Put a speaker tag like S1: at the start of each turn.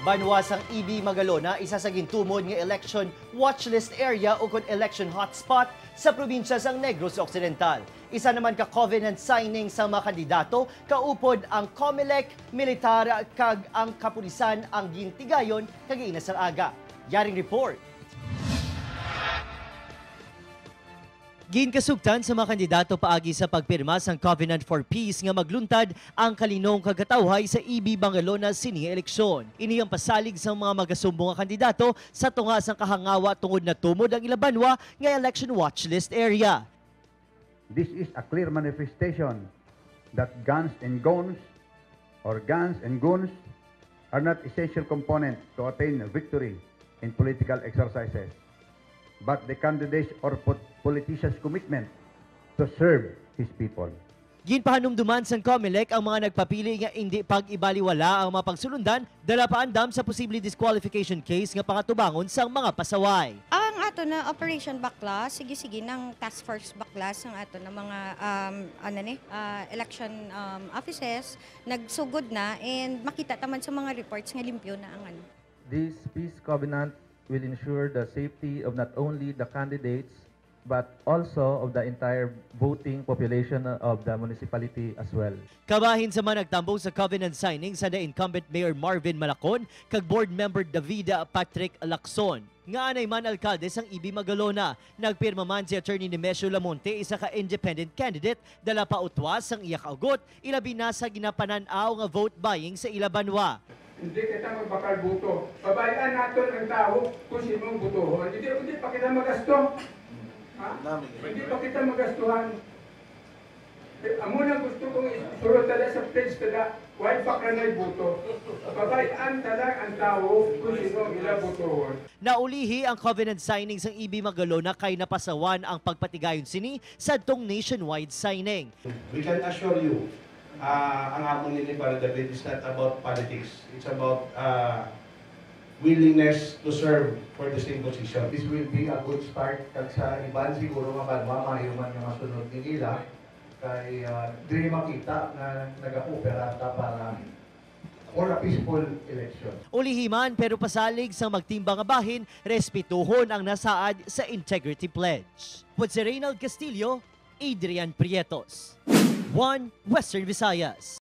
S1: Banwasang EB Magalona, isa sa gintumod nga election watchlist area o kon election hotspot sa probinsya sang Negros Occidental. Isa naman ka covenant signing sa mga kandidato, kaupod ang COMELEC, militar kag ang kapulisan ang gintigayon kag inasar aga. Yaring report. Ginkasugtan sa mga kandidato paagi sa pagpirma sang Covenant for Peace nga magluntad ang kalinong kagatawhay sa EB Magalona sini eleksyon. Ini ang pasalig sa mga magasumbong nga kandidato sa tunga sang kahangawa tungod na tumod ang Ilabanwa nga election watchlist area.
S2: This is a clear manifestation that guns and goons are not essential components to attain victory in political exercises, but the candidate's or politician's commitment to serve his people.
S1: Ginpahanumduman sang COMELEC ang mga nagpapili nga hindi pag-ibaliwala ang mga pagsulundan dala paandam sa posible disqualification case nga pangatubangon sang mga pasaway.
S3: Ang ato na Operation Bakla, sige ng Task Force Bakla ang ato na mga election offices nagsugod na and makita taman sa mga reports nga limpyo na ang ano.
S4: This peace covenant will ensure the safety of not only the candidates but also of the entire voting population of the municipality as well.
S1: Kabahin sa mga nagtambong sa covenant signing sa the incumbent Mayor Marvin Malacon kag board member Davida Patrick Lacson. Nga anay man alkalde sang EB Magalona, nagpirma man si Attorney Nemesio Lamonte, isa ka independent candidate, dala pa utwas sang iya kaugot, ilabi na sa ginapananaw nga vote buying sa Ilabanwa.
S5: Hindi kita magbakal buto. Babayaan natin ang tao kung sinong butohon. Hindi pa kita magasto. Ha? Hindi pa kita magastuhan. Amo na gusto kong isurot tala sa page tala, why pa ka na'y buto. Babayaan tala ang tao kung sinong ila butohon.
S1: Naulihi ang covenant signing sang EB Magalona kay napasawan ang pagpatigayon sini sa tong nationwide signing.
S6: We can assure you, ang amon ni Para David is not about politics. It's about willingness to serve for the same position.
S7: This will be a good start kag sa iban siguro nga banwa mahiuman nga masunod ni nila kay dili makita na nagakoopera ta para for a peaceful election.
S1: Ulihiman pero pasalig sa magtimbang nga bahin, respetuhon ang nasaad sa Integrity Pledge. Pod si Reynald Castillo, Adrian Prietos. 1 Western Visayas.